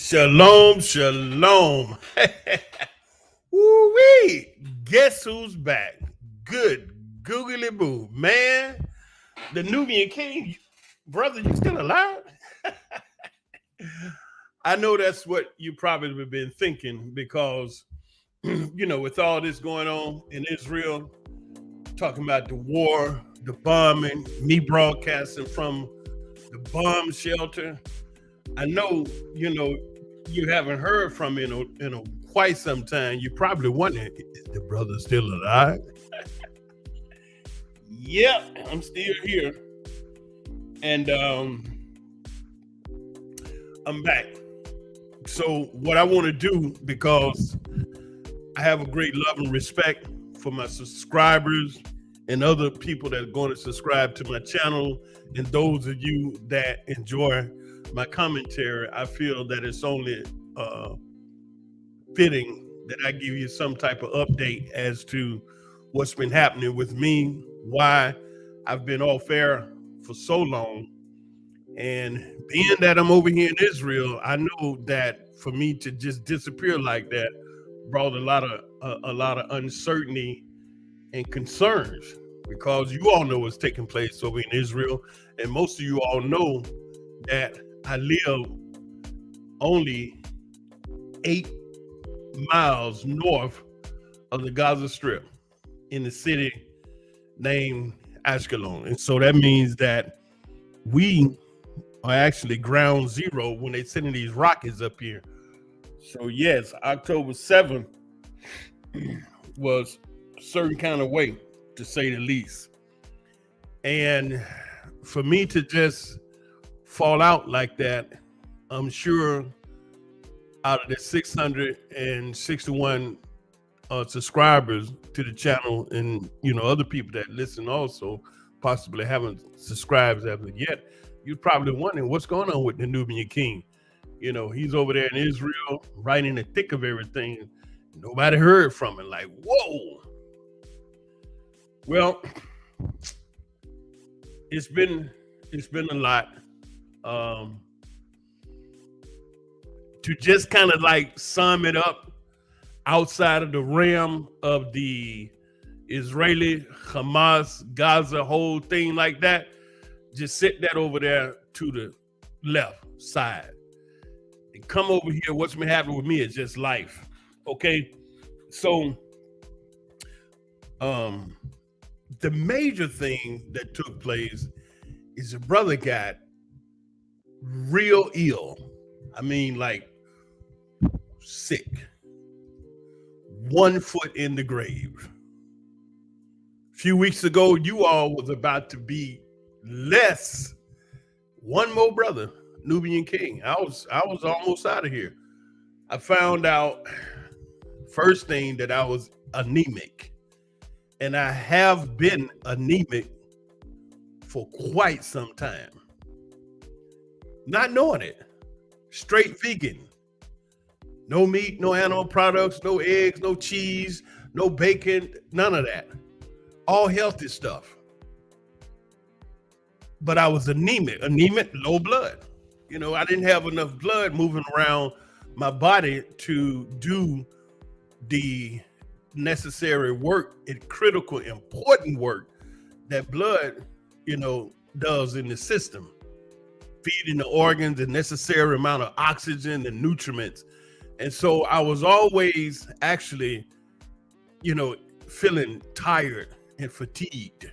Shalom, shalom. Woo-wee. Guess who's back? Good googly boo. Man, the Nubian King, brother, you still alive? I know that's what you probably have been thinking because, with all this going on in Israel, talking about the war, the bombing, me broadcasting from the bomb shelter. I know, you haven't heard from me in quite some time. You probably wondering, is the brother still alive? Yep, I'm still here. And I'm back. So what I want to do, because I have a great love and respect for my subscribers and other people that are going to subscribe to my channel, and those of you that enjoy my commentary, I feel that it's only fitting that I give you some type of update as to what's been happening with me, why I've been off air for so long. And being that I'm over here in Israel, I know that for me to just disappear like that brought a lot of uncertainty and concerns, because you all know what's taking place over in Israel, and most of you all know that I live only 8 miles north of the Gaza Strip in the city named Ashkelon. And so that means that we are actually ground zero when they're sending these rockets up here. So yes, October 7th was a certain kind of way, to say the least. And for me to just fall out like that, I'm sure out of the 661 subscribers to the channel, and other people that listen also possibly haven't subscribed as of yet, you're probably wondering what's going on with the Nubian King. He's over there in Israel, right in the thick of everything. Nobody heard from him. Like, whoa. Well, it's been a lot. To just kind of like sum it up, outside of the realm of the Israeli, Hamas, Gaza whole thing like that, just sit that over there to the left side. And come over here, what's been happening with me is just life. Okay? So, the major thing that took place is a brother got real ill. I mean, like, sick. 1 foot in the grave. A few weeks ago, you all was about to be less. One more brother, Nubian King. I was almost out of here. I found out first thing that I was anemic. And I have been anemic for quite some time. Not knowing it. Straight vegan. No meat, no animal products, no eggs, no cheese, no bacon, none of that. All healthy stuff. But I was anemic, low blood. I didn't have enough blood moving around my body to do the necessary work and critical, important work that blood, does in the system. Feeding the organs the necessary amount of oxygen and nutrients. And so I was always actually, feeling tired and fatigued.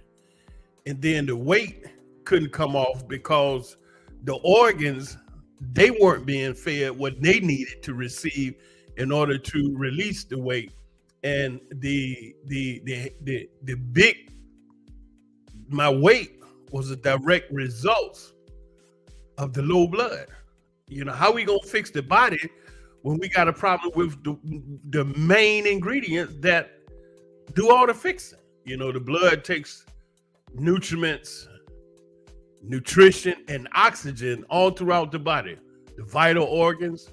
And then the weight couldn't come off because the organs, they weren't being fed what they needed to receive in order to release the weight. And my weight was a direct result of the low blood. How we gonna fix the body when we got a problem with the main ingredients that do all the fixing? The blood takes nutrients, nutrition, and oxygen all throughout the body, the vital organs.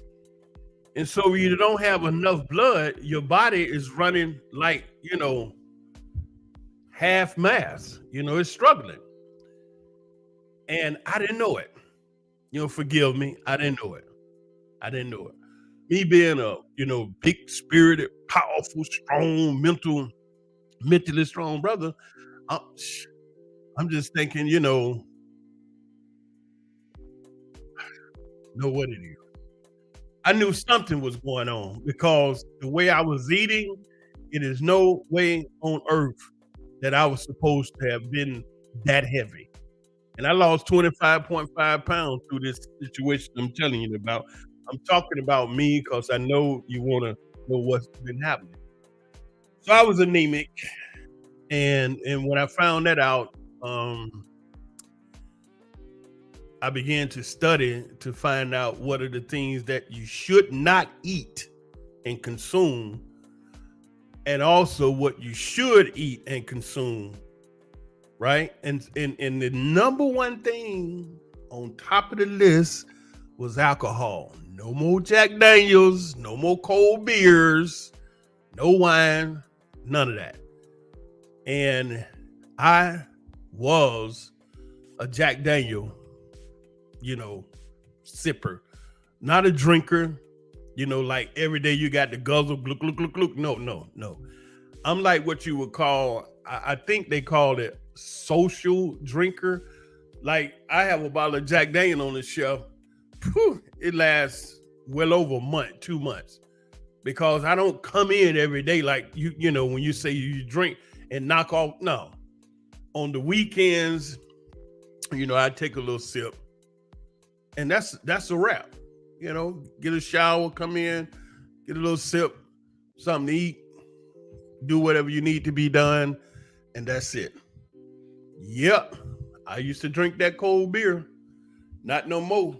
And so when you don't have enough blood, your body is running like, half mass. It's struggling. And I didn't know it. Forgive me, I didn't know it. I didn't know it. Me being a, big spirited, powerful, strong, mentally strong brother, I'm, I'm just thinking, know what it is. I knew something was going on because the way I was eating, it is no way on earth that I was supposed to have been that heavy. And I lost 25.5 pounds through this situation I'm telling you about. I'm talking about me because I know you want to know what's been happening. So I was anemic, and when I found that out, I began to study to find out what are the things that you should not eat and consume, and also what you should eat and consume, right? And the number one thing on top of the list was alcohol. No more Jack Daniels, no more cold beers, no wine, none of that. And I was a Jack Daniel, sipper, not a drinker, like every day you got the guzzle, gluck, gluck, gluck, gluck. No, no, no. I'm like what you would call, I think they called it social drinker. Like I have a bottle of Jack Daniel on the shelf. Whew, it lasts well over a month, 2 months, because I don't come in every day like when you say you drink and knock off. No, on the weekends, I take a little sip, and that's a wrap. Get a shower, come in, get a little sip, something to eat, do whatever you need to be done, and that's it. Yep, I used to drink that cold beer. Not no more.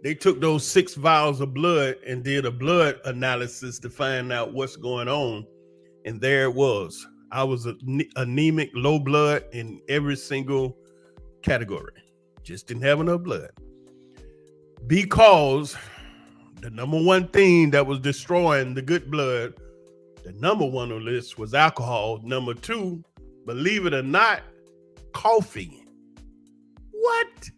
They took those 6 vials of blood and did a blood analysis to find out what's going on. And there it was. I was anemic, low blood in every single category. Just didn't have enough blood. Because the number one thing that was destroying the good blood, the number one on the list was alcohol. Number 2, believe it or not, coffee. What?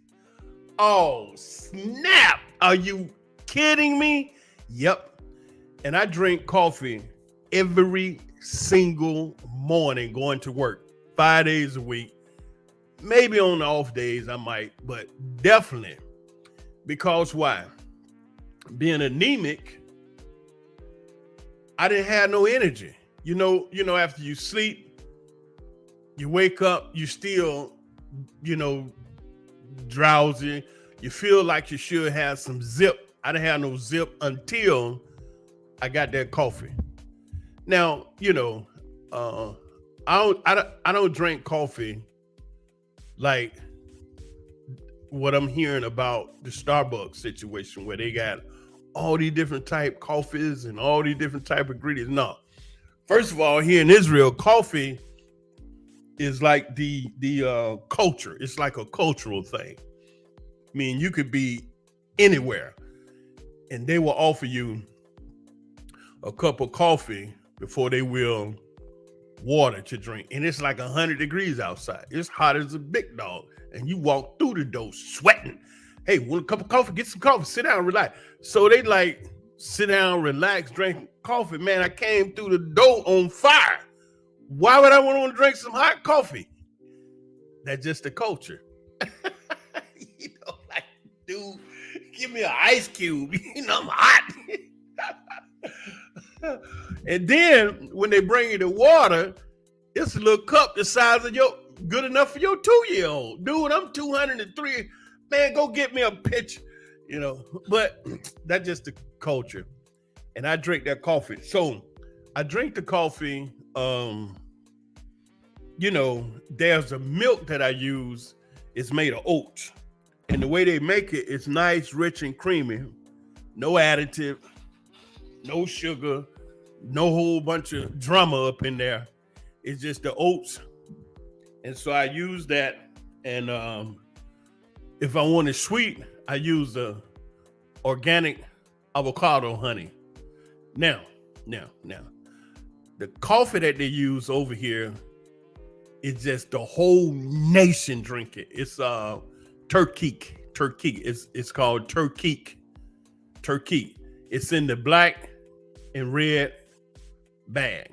Oh, snap. Are you kidding me? Yep. And I drink coffee every single morning going to work, 5 days a week. Maybe on the off days I might, but definitely. Because why? Being anemic, I didn't have no energy. After you sleep, you wake up, you still, drowsy. You feel like you should have some zip. I didn't have no zip until I got that coffee. Now, I don't drink coffee like what I'm hearing about the Starbucks situation where they got all these different type coffees and all these different type of ingredients. No. First of all, here in Israel, coffee is like the culture. It's like a cultural thing. I mean, you could be anywhere and they will offer you a cup of coffee before they will water to drink. And it's like 100 degrees outside. It's hot as a big dog. And you walk through the door sweating. Hey, want a cup of coffee? Get some coffee. Sit down, relax. So they like sit down, relax, drink coffee. Man, I came through the door on fire. Why would I want to drink some hot coffee? That's just the culture. Like, dude, give me an ice cube. I'm hot. And then when they bring you the water, it's a little cup the size of good enough for your 2-year-old. Dude, I'm 203. Man, go get me a pitcher. But that's just the culture. And I drink that coffee. So I drink the coffee. There's a milk that I use. It's made of oats. And the way they make it, it's nice, rich, and creamy. No additive, no sugar, no whole bunch of drama up in there. It's just the oats. And so I use that. And if I want it sweet, I use the organic avocado honey. Now, the coffee that they use over here is just the whole nation drink it. It's Turkic. It's called Turkic. Turkey. It's in the black and red bag.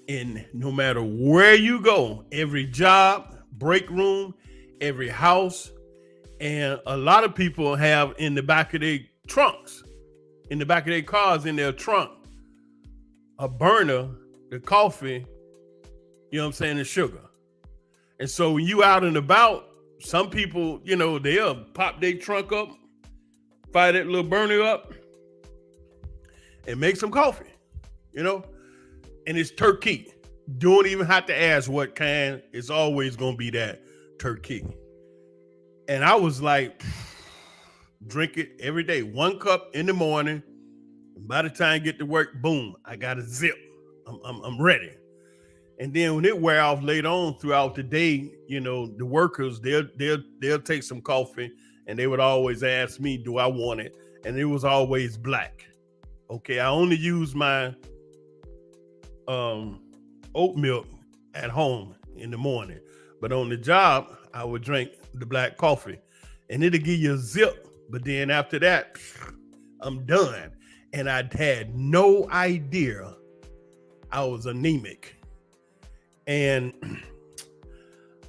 And no matter where you go, every job, break room, every house, and a lot of people have in the back of their trunks, in the back of their cars, in their trunk, a burner, the coffee, you know what I'm saying, the sugar. And so when you out and about, some people, you know, they'll pop their trunk up, fire that little burner up, and make some coffee, you know? And it's turkey. Don't even have to ask what kind. It's always going to be that turkey. And I was like, drink it every day. 1 cup in the morning. By the time I get to work, boom, I got a zip. I'm ready. And then when it wear off later on throughout the day, you know, the workers, they'll take some coffee, and they would always ask me, do I want it? And it was always black. Okay, I only use my oat milk at home in the morning, but on the job, I would drink the black coffee, and it'll give you a zip. But then after that, I'm done. And I had no idea I was anemic. And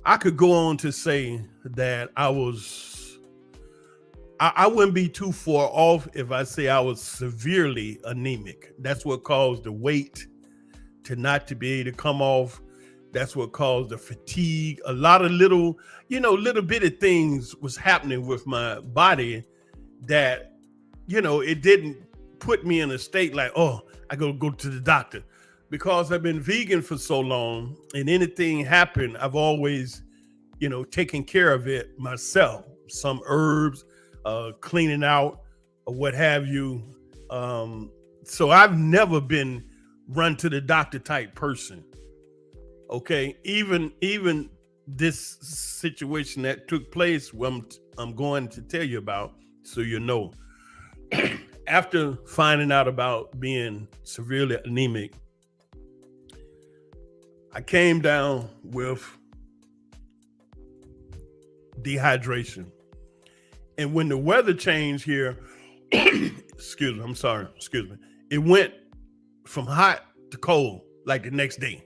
I could go on to say that I wouldn't be too far off if I say I was severely anemic. That's what caused the weight to not to be able to come off. That's what caused the fatigue. A lot of little bitty things was happening with my body that, you know, it didn't put me in a state like, oh, I gotta go to the doctor. Because I've been vegan for so long, and anything happened, I've always, you know, taken care of it myself. Some herbs, cleaning out, or what have you. So I've never been run to the doctor type person. Okay, even this situation that took place, I'm going to tell you about, so you know. After finding out about being severely anemic, I came down with dehydration. And when the weather changed here, excuse me, it went from hot to cold like the next day.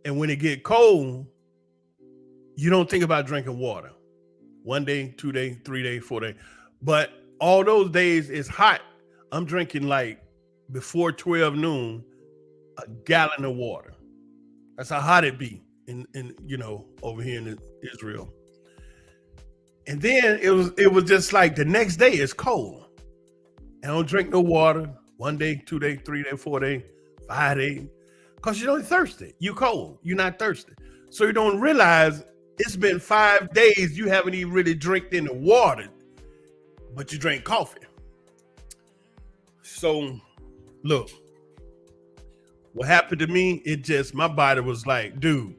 And when it get cold, you don't think about drinking water. 1 day, 2 day, 3 day, 4 day. But all those days it's hot, I'm drinking like before 12 noon, a gallon of water. That's how hot it be in you know, over here in Israel. And then it was just like the next day it's cold. I don't drink no water. 1 day, 2 day, 3 day, 4 day, 5 day. Because you're not thirsty. You cold. You're not thirsty. So you don't realize it's been 5 days you haven't even really drank any water, but you drink coffee. So look, what happened to me, it just, my body was like, dude,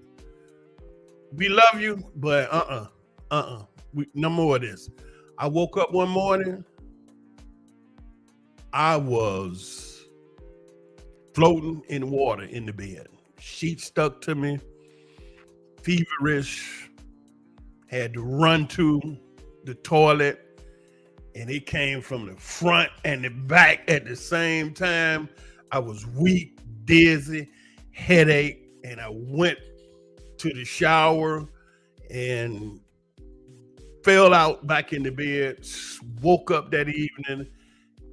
we love you, but no more of this. I woke up one morning, I was floating in water in the bed. Sheet stuck to me, feverish, had to run to the toilet, and it came from the front and the back at the same time. I was weak, dizzy, headache, and I went to the shower and fell out back in the bed, woke up that evening,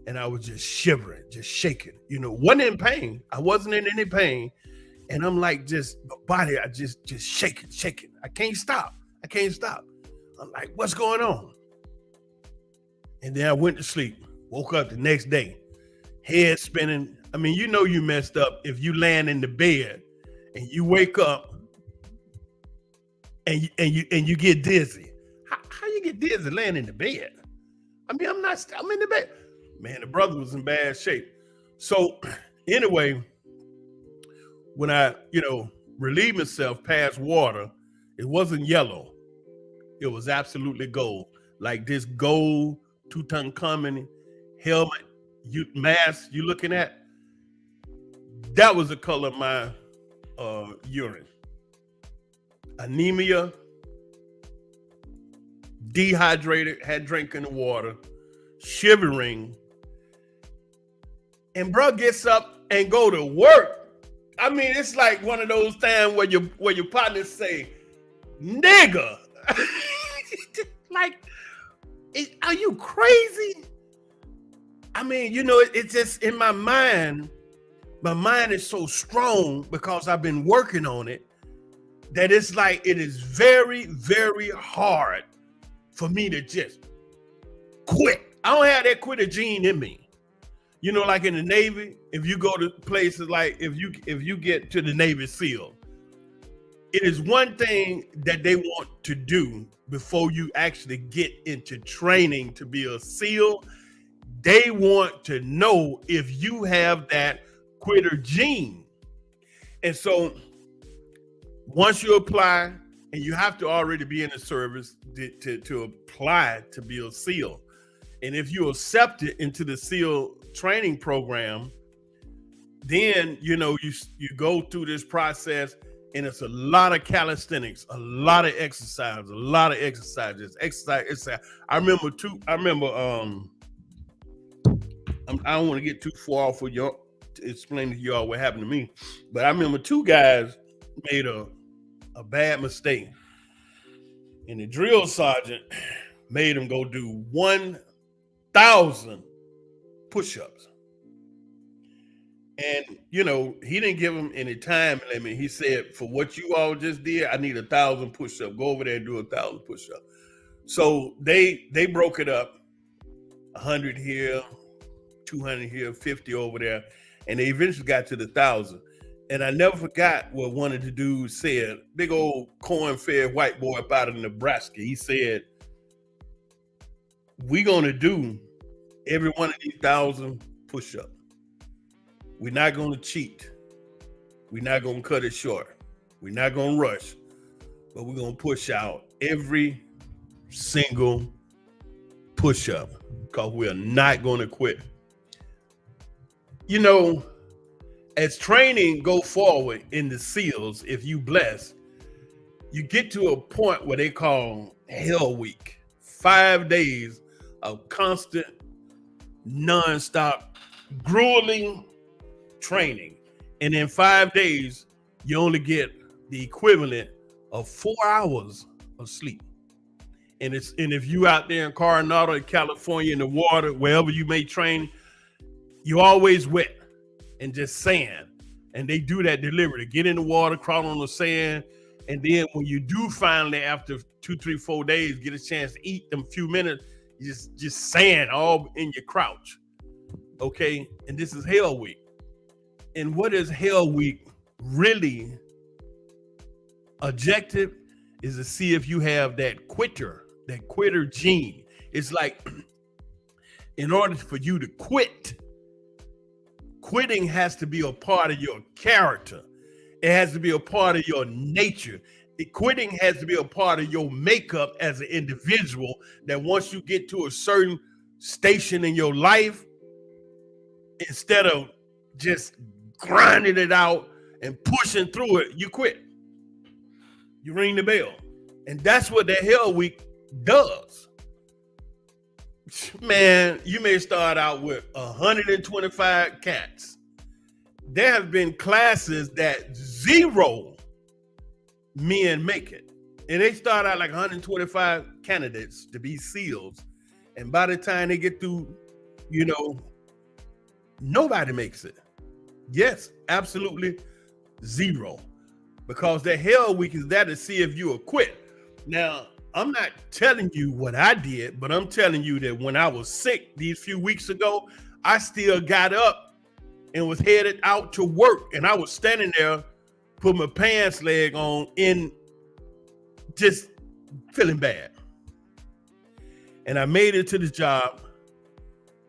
and I was just shivering, just shaking, you know, wasn't in pain. I wasn't in any pain. And I'm like, just body, I just shaking. I can't stop. I'm like, what's going on? And then I went to sleep, woke up the next day, head spinning. I mean, you know, you messed up if you land in the bed and you wake up and you get dizzy. How you get dizzy laying in the bed? I mean, I'm in the bed. Man, the brother was in bad shape. So anyway, when I, you know, relieved myself past water, it wasn't yellow. It was absolutely gold. Like this gold Tutankhamun helmet, mask you looking at, that was the color of my urine. Anemia, dehydrated, had drinking the water, shivering, and bro gets up and go to work. I mean, it's like one of those times where your partners say, "Nigga," like, are you crazy? I mean, it's just in my mind. My mind is so strong because I've been working on it that it's like it is very, very hard for me to just quit. I don't have that quitter gene in me. Like in the Navy, if you go to places like if you get to the Navy SEAL, it is one thing that they want to do before you actually get into training to be a SEAL. They want to know if you have that quitter gene. And so once you apply, and you have to already be in the service to apply to be a SEAL. And if you accept it into the SEAL training program, then you go through this process, and it's a lot of calisthenics, a lot of exercise, exercise. I remember I don't want to get too far off with y'all to explain to y'all what happened to me, but I remember two guys made a bad mistake, and the drill sergeant made him go do 1,000 push-ups. And he didn't give him any time limit. He said, for what you all just did, I need 1,000 push-ups. Go over there and do 1,000 push-ups. So they broke it up, 100 here, 200 here, 50 over there, and they eventually got to the 1,000. And I never forgot what one of the dudes said, big old corn-fed white boy up out of Nebraska. He said, we're going to do every one of these 1,000 push-ups. We're not going to cheat. We're not going to cut it short. We're not going to rush, but we're going to push out every single push-up because we're not going to quit. As training go forward in the SEALs, if you bless, you get to a point where they call Hell Week. 5 days of constant, non-stop, grueling training. And in 5 days, you only get the equivalent of 4 hours of sleep. And if you out there in Coronado, California, in the water, wherever you may train, you always wet and just sand. And they do that deliberately. Get in the water, crawl on the sand. And then when you do finally, after 2, 3, 4 days, get a chance to eat them few minutes, you just sand all in your crouch. Okay? And this is Hell Week. And what is Hell Week really objective is to see if you have that quitter gene. It's like, in order for you to quit, quitting has to be a part of your character. It has to be a part of your nature. Quitting has to be a part of your makeup as an individual, that once you get to a certain station in your life, instead of just grinding it out and pushing through it, you quit. You ring the bell. And that's what the Hell Week does. Man, you may start out with 125 cats. There have been classes that 0 men make it. And they start out like 125 candidates to be SEALs. And by the time they get through, nobody makes it. Yes, absolutely 0. Because the Hell Week is there to see if you will quit. Now, I'm not telling you what I did, but I'm telling you that when I was sick these few weeks ago, I still got up and was headed out to work. And I was standing there, put my pants leg on, and just feeling bad. And I made it to the job.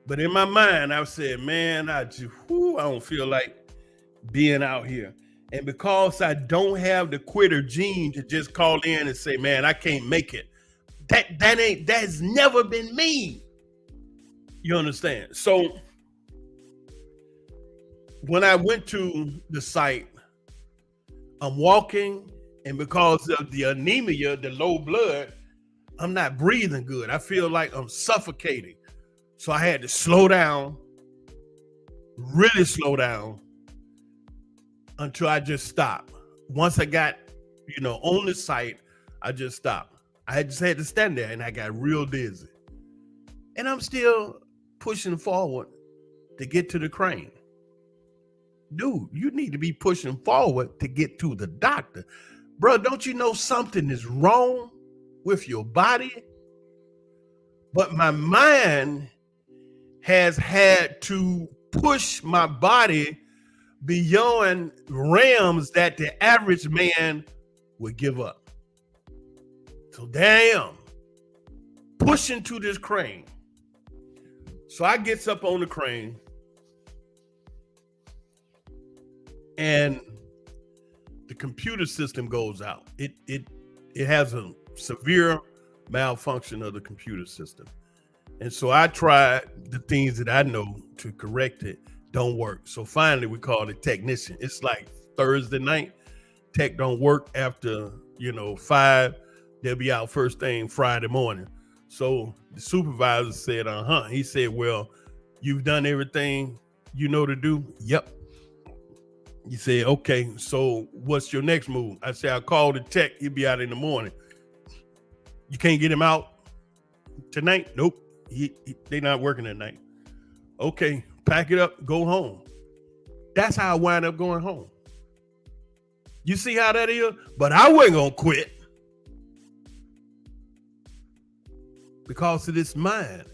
But in my mind, I said, man, I don't feel like being out here. And because I don't have the quitter gene to just call in and say, man, I can't make it. That's never been me. You understand? So when I went to the site, I'm walking, and because of the anemia, the low blood, I'm not breathing good. I feel like I'm suffocating. So I had to slow down, really slow down until I just stopped. Once I got, on the site, I just stopped. I just had to stand there and I got real dizzy. And I'm still pushing forward to get to the crane. Dude, you need to be pushing forward to get to the doctor. Bro, don't you know something is wrong with your body? But my mind has had to push my body beyond realms that the average man would give up. So damn, pushing to this crane. So I gets up on the crane and the computer system goes out. It has a severe malfunction of the computer system. And so I tried the things that I know to correct it, don't work. So finally we called a technician. It's like Thursday night, tech don't work after, 5, they'll be out first thing Friday morning. So the supervisor said, he said, well, you've done everything you know to do? Yep. He said, okay, so what's your next move? I said, I'll call the tech, he'll be out in the morning. You can't get him out tonight? Nope. They're not working at night. Okay, pack it up, go home. That's how I wind up going home. You see how that is? But I wasn't gonna quit because of this mind.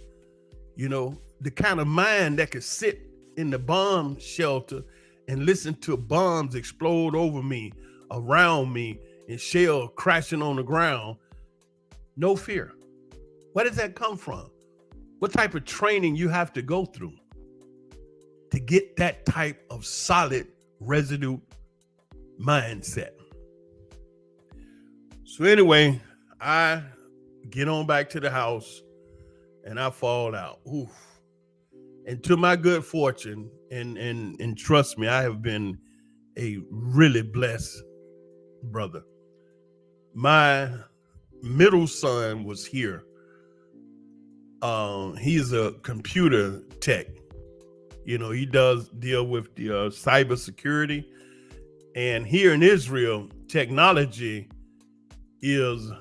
The kind of mind that could sit in the bomb shelter and listen to bombs explode over me, around me, and shell crashing on the ground. No fear. Where does that come from? What type of training you have to go through to get that type of solid residue mindset? So anyway, I get on back to the house and I fall out. Oof. And to my good fortune, and trust me, I have been a really blessed brother. My middle son was here. He's a computer tech. He does deal with the cybersecurity. And here in Israel, technology is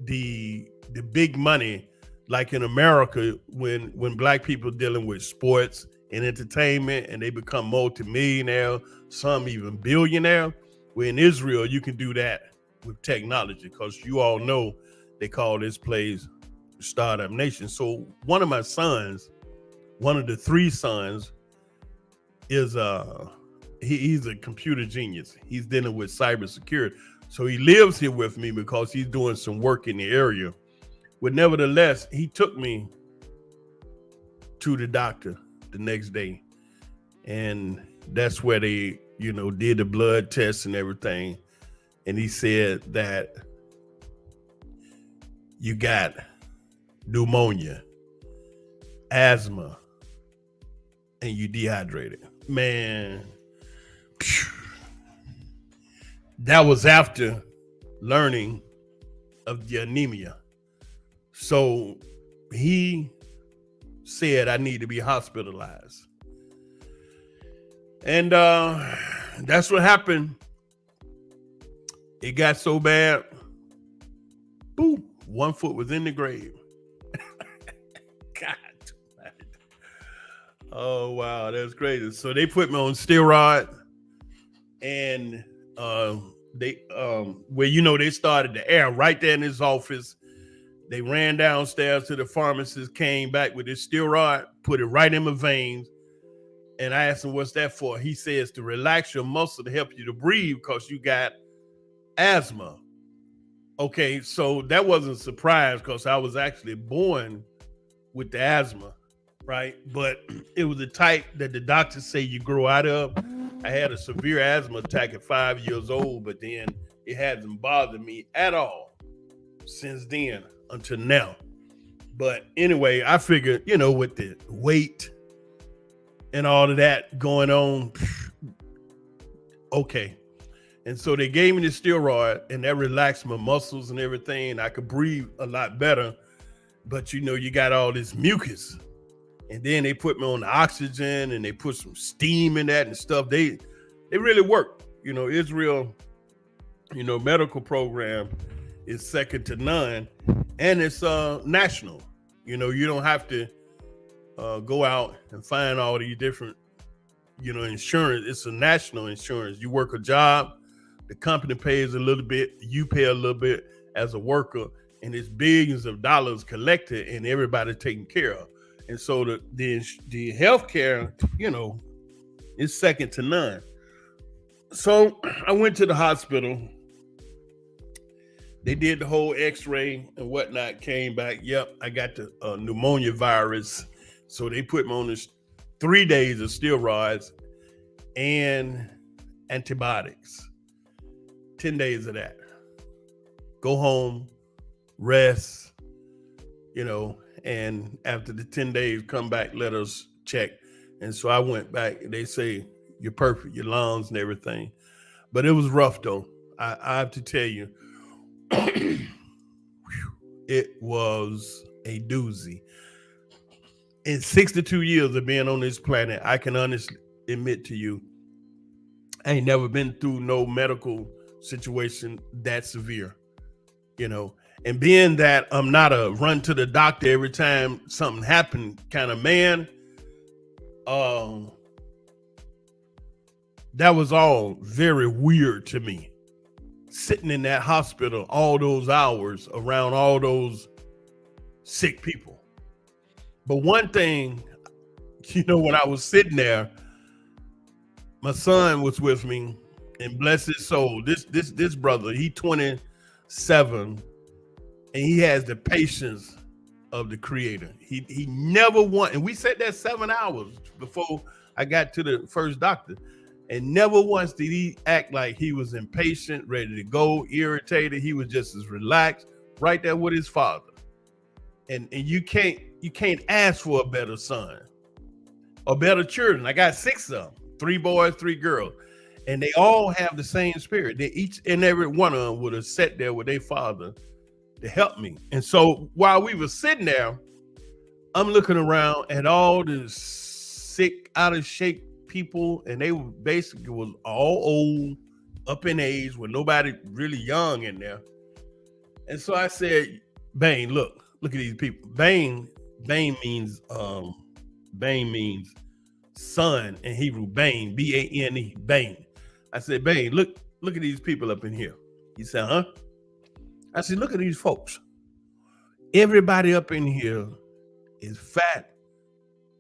the big money. Like in America, when black people dealing with sports and entertainment and they become multimillionaire, some even billionaire. Where in Israel, you can do that with technology because you all know they call this place Startup Nation. So one of my sons, one of the 3 sons, is he's a computer genius. He's dealing with cybersecurity. So he lives here with me because he's doing some work in the area. But nevertheless, he took me to the doctor the next day. And that's where they, did the blood test and everything. And he said that you got pneumonia, asthma, and you dehydrated. Man, that was after learning of the anemia. So he said I need to be hospitalized. And that's what happened. It got so bad, boom, 1 foot was in the grave. God. Oh, wow, that's crazy. So they put me on steroid and they they started the air right there in his office. They ran downstairs to the pharmacist, came back with this steroid, put it right in my veins. And I asked him, what's that for? He says to relax your muscle to help you to breathe because you got asthma. Okay, so that wasn't a surprise because I was actually born with the asthma, right? But it was the type that the doctors say you grow out of. I had a severe asthma attack at 5 years old, but then it hasn't bothered me at all since then until now. But anyway, I figured, with the weight and all of that going on, okay. And so they gave me the steroid and that relaxed my muscles and everything. I could breathe a lot better, but you got all this mucus And then they put me on the oxygen and they put some steam in that and stuff. They really work. Israel, medical program is second to none, and it's national. You don't have to go out and find all these different, insurance. It's a national insurance. You work a job, the company pays a little bit, you pay a little bit as a worker, and it's billions of dollars collected and everybody taken care of. And so the healthcare, is second to none. So I went to the hospital. They did the whole x-ray and whatnot, came back. Yep, I got the pneumonia virus. So they put me on this 3 days of steroids and antibiotics. 10 days of that. Go home, rest, and after the 10 days, come back, let us check. And so I went back. They say, you're perfect, your lungs and everything. But it was rough, though. I have to tell you, it was a doozy. In 62 years of being on this planet, I can honestly admit to you, I ain't never been through no medical situation that severe, and being that I'm not a run to the doctor every time something happened kind of man, that was all very weird to me. Sitting in that hospital all those hours around all those sick people. But one thing, when I was sitting there, my son was with me, and bless his soul, this brother, he 27, and he has the patience of the Creator. He never want, and we sat there 7 hours before I got to the first doctor, and never once did he act like he was impatient, ready to go, irritated. He was just as relaxed, right there with his father. And you can't ask for a better son or better children. I got 6 of them, 3 boys, 3 girls, and they all have the same spirit. They each and every one of them would have sat there with their father to help me. And so while we were sitting there, I'm looking around at all the sick, out of shape people, and they basically was all old, up in age, with nobody really young in there. And so I said, Bane, look at these people. Bane means son in Hebrew. Bane, B-A-N-E, Bane. I said, Bane, look at these people up in here. He said, huh? I said, look at these folks. Everybody up in here is fat,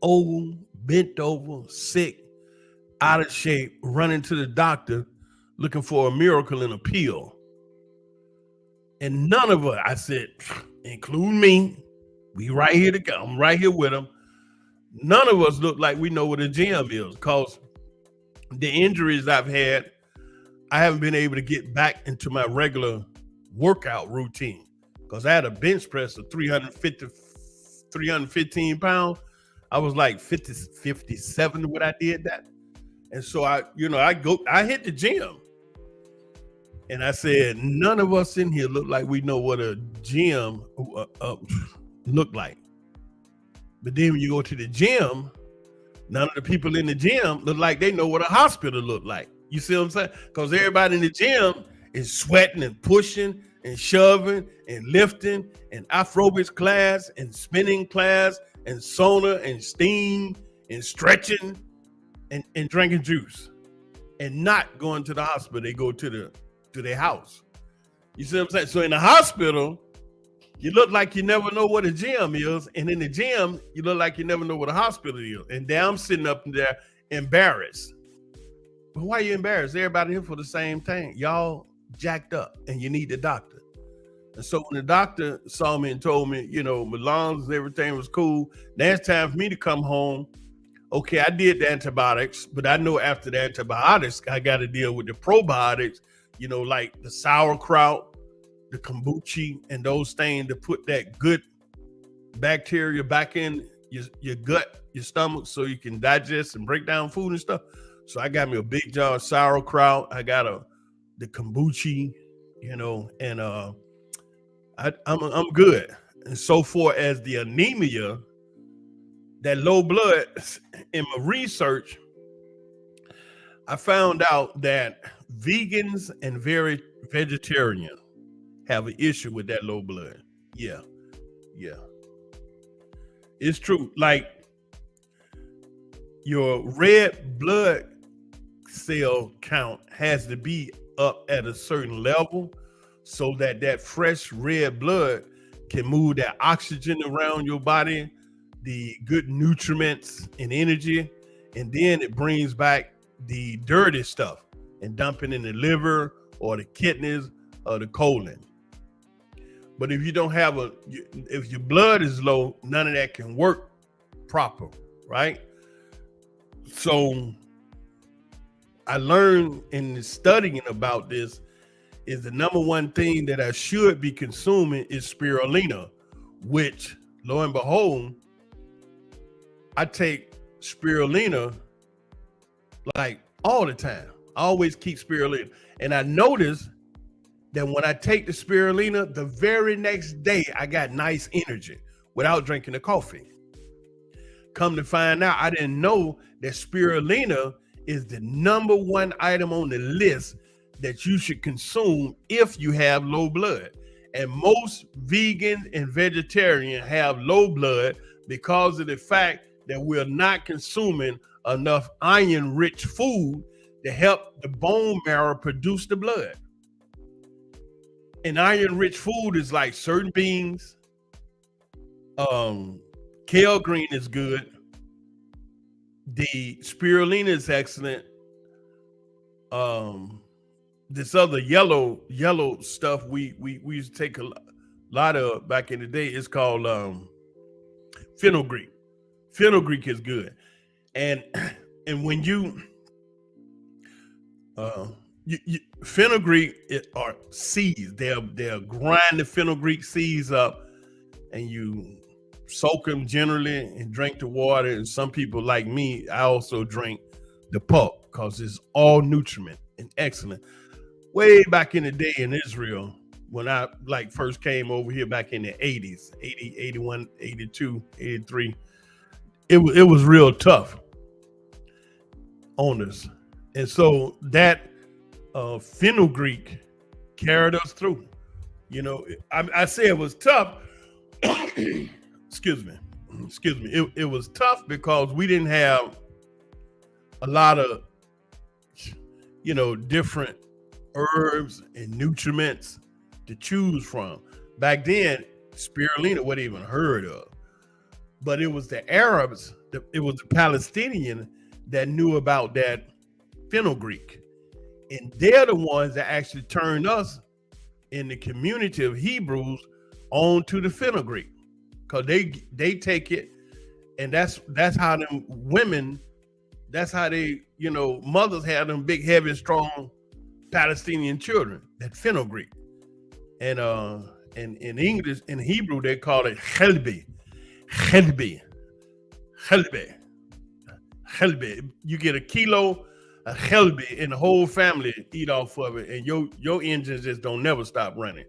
old, bent over, sick, out of shape, running to the doctor, looking for a miracle and a pill. And none of us, I said, include me, we right here to go. I'm right here with them. None of us look like we know what a gym is, because the injuries I've had, I haven't been able to get back into my regular workout routine, because I had a bench press of 315 pounds. I was like 57 when I did that. And so I hit the gym, and I said, none of us in here look like we know what a gym look like. But then when you go to the gym, none of the people in the gym look like they know what a hospital look like. You see what I'm saying? Because everybody in the gym is sweating and pushing and shoving and lifting and aerobics class and spinning class and sauna and steam and stretching and drinking juice, and not going to the hospital. They go to their house. You see what I'm saying? So in the hospital, you look like you never know what a gym is, and in the gym, you look like you never know what a hospital is. And there I'm sitting up there embarrassed. But why are you embarrassed? Everybody here for the same thing. Y'all jacked up, and you need the doctor. And so when the doctor saw me and told me, my lungs and everything was cool, now it's time for me to come home. Okay, I did the antibiotics, but I know after the antibiotics, I got to deal with the probiotics, like the sauerkraut, the kombucha, and those things to put that good bacteria back in your gut, your stomach, so you can digest and break down food and stuff. So I got me a big jar of sauerkraut. I got the kombucha, and I'm good. And so far as the anemia, that low blood, in my research, I found out that vegans and very vegetarian have an issue with that low blood. Yeah, yeah, it's true. Like your red blood cell count has to be up at a certain level so that that fresh red blood can move that oxygen around your body, the good nutrients and energy, and then it brings back the dirty stuff and dump it in the liver or the kidneys or the colon. But if you don't have if your blood is low, none of that can work proper, right? So I learned in studying about this is the number one thing that I should be consuming is spirulina, which lo and behold, I take spirulina like all the time. I always keep spirulina. And I noticed that when I take the spirulina, the very next day I got nice energy without drinking the coffee. Come to find out, I didn't know that spirulina is the number one item on the list that you should consume if you have low blood. And most vegans and vegetarians have low blood because of the fact that we're not consuming enough iron-rich food to help the bone marrow produce the blood. And iron-rich food is like certain beans. Kale green is good. The spirulina is excellent. This other yellow stuff we used to take a lot of back in the day. It's called fenugreek. Fenugreek is good, and when you fenugreek are seeds. They'll grind the fenugreek seeds up, and you soak them generally and drink the water. And some people like me, I also drink the pulp because it's all nutriment and excellent. Way back in the day in Israel, when I first came over here back in the 80s, 80, 81, 82, 83, it was real tough on us. And so that fenugreek carried us through. You know, I say it was tough. Excuse me. It was tough because we didn't have a lot of, different herbs and nutriments to choose from. Back then, spirulina wasn't even heard of. But it was the Arabs, it was the Palestinians that knew about that fenugreek. And they're the ones that actually turned us in the community of Hebrews onto the fenugreek. Because they take it, and that's how them women, that's how they, mothers have them big, heavy, strong Palestinian children, that fenugreek. And in English, in Hebrew, they call it chelbi. You get a kilo of chelbi, and the whole family eat off of it, and your engines just don't never stop running.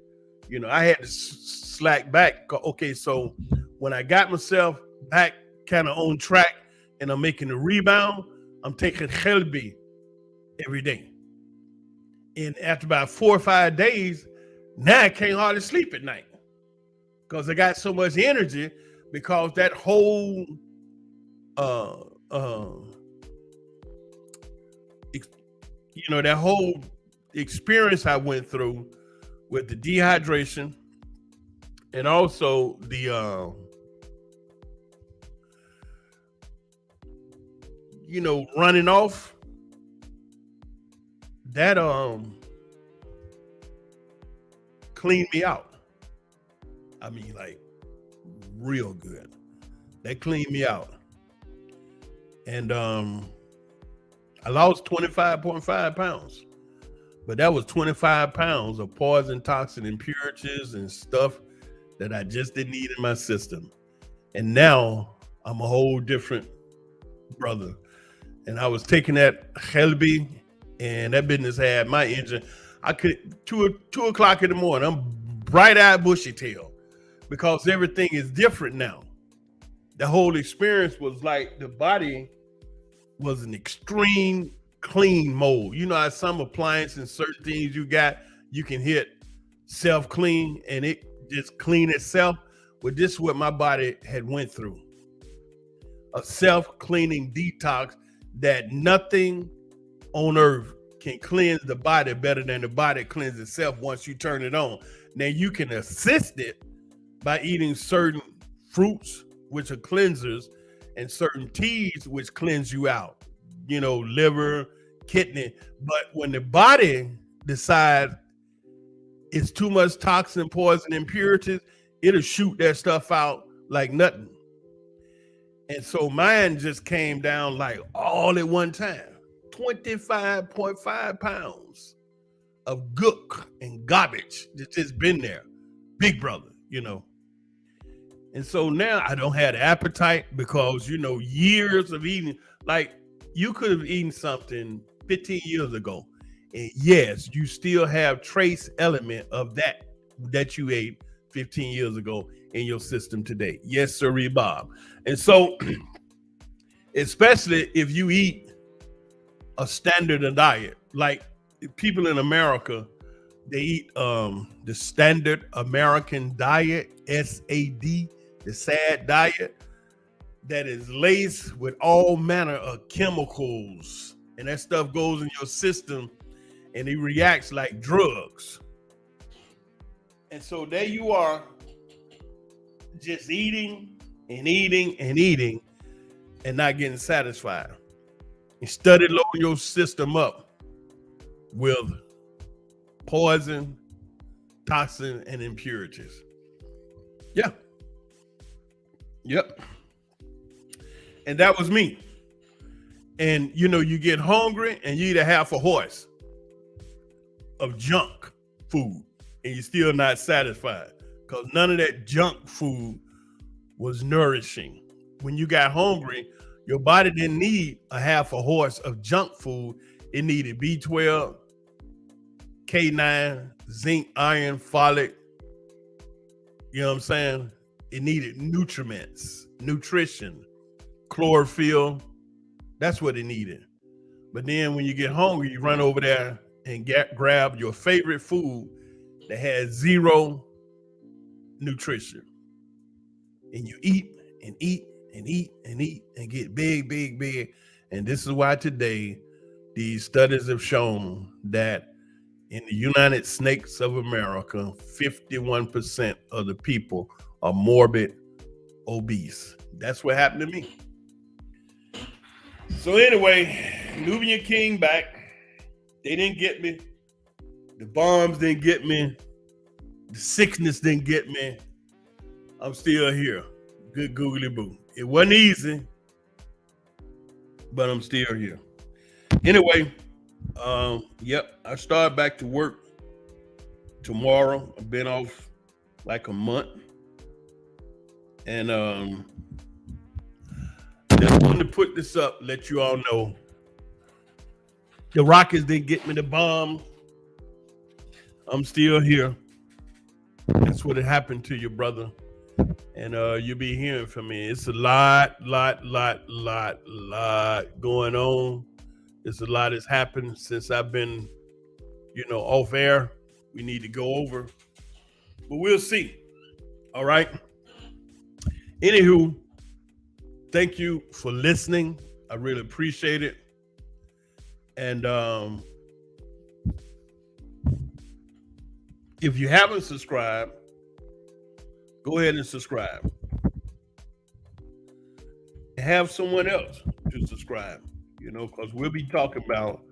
I had to slack back. Okay, so when I got myself back kind of on track and I'm making a rebound, I'm taking chelbi every day. And after about 4 or 5 days, now I can't hardly sleep at night because I got so much energy, because that whole that whole experience I went through with the dehydration and also the running off, that cleaned me out. I mean, like, real good. That cleaned me out. And I lost 25.5 pounds. But that was 25 pounds of poison, toxin, impurities, and stuff that I just didn't need in my system. And now I'm a whole different brother. And I was taking that chelbi, and that business had my engine. I could 2 o'clock in the morning, I'm bright-eyed, bushy tail, because everything is different now. the whole experience was like the body was an extreme clean mode. You know how some appliances and certain things you can hit self clean and it just clean itself. Well, this is what my body had went through. A self cleaning detox that nothing on earth can cleanse the body better than the body cleanses itself once you turn it on. Now you can assist it by eating certain fruits, which are cleansers, and certain teas, which cleanse you out, liver, kidney. But when the body decides it's too much toxin, poison, impurities, it'll shoot that stuff out like nothing. And so mine just came down like all at one time, 25.5 pounds of gook and garbage that's just been there. Big brother, And so now I don't have the appetite because, years of eating, like you could have eaten something 15 years ago. And yes, you still have trace element of that you ate 15 years ago in your system today. Yes, sir, Bob. And so, especially if you eat a standard of diet, like people in America, they eat the standard American diet, SAD, the SAD diet, that is laced with all manner of chemicals. And that stuff goes in your system and it reacts like drugs. And so there you are, just eating and eating and eating and not getting satisfied. Instead of loading your system up with poison, toxin, and impurities. Yeah. Yep. And that was me. And you get hungry and you eat a half a horse of junk food and you're still not satisfied because none of that junk food was nourishing. When you got hungry, your body didn't need a half a horse of junk food. It needed B12, K9, zinc, iron, folic. You know what I'm saying? It needed nutriments, nutrition, chlorophyll. That's what it needed. But then when you get hungry, you run over there and grab your favorite food that has zero nutrition. And you eat and eat and eat and eat and get big, big, big. And this is why today these studies have shown that in the United States of America, 51% of the people are morbid obese. That's what happened to me. So anyway, Nubian King back. They didn't get me. The bombs didn't get me. The sickness didn't get me. I'm still here. Good googly boo. It wasn't easy, but I'm still here. Anyway, I start back to work tomorrow. I've been off like a month. And just wanted to put this up, let you all know. The Rockets didn't get me the bomb. I'm still here. That's what happened to your brother. And you'll be hearing from me. It's a lot going on. It's a lot that's happened since I've been, off air. We need to go over. But we'll see. All right. Anywho, thank you for listening. I really appreciate it. And if you haven't subscribed, go ahead and subscribe. Have someone else to subscribe, because we'll be talking about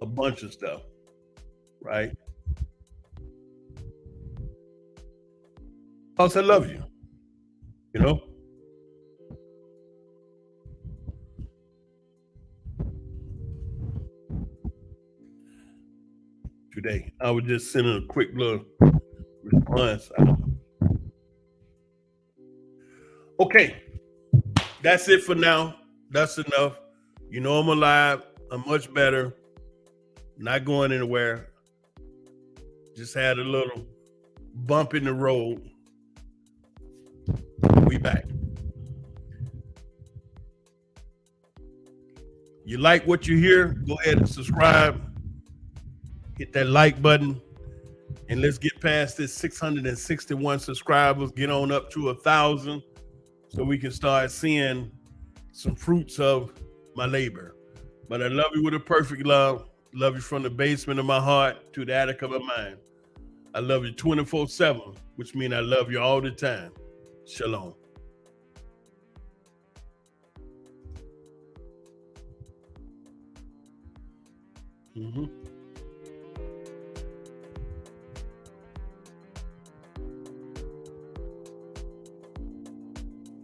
a bunch of stuff, right? Because I love you, Today, I was just sending a quick little response out. Okay, that's it for now. That's enough. I'm alive. I'm much better. Not going anywhere. Just had a little bump in the road. We back. You like what you hear, go ahead and subscribe, hit that like button, and let's get past this 661 subscribers, get on up to 1,000 so we can start seeing some fruits of my labor. But I love you with a perfect love. Love you from the basement of my heart to the attic of my mind. I love you 24/7, which means I love you all the time. Shalom. Mm-hmm.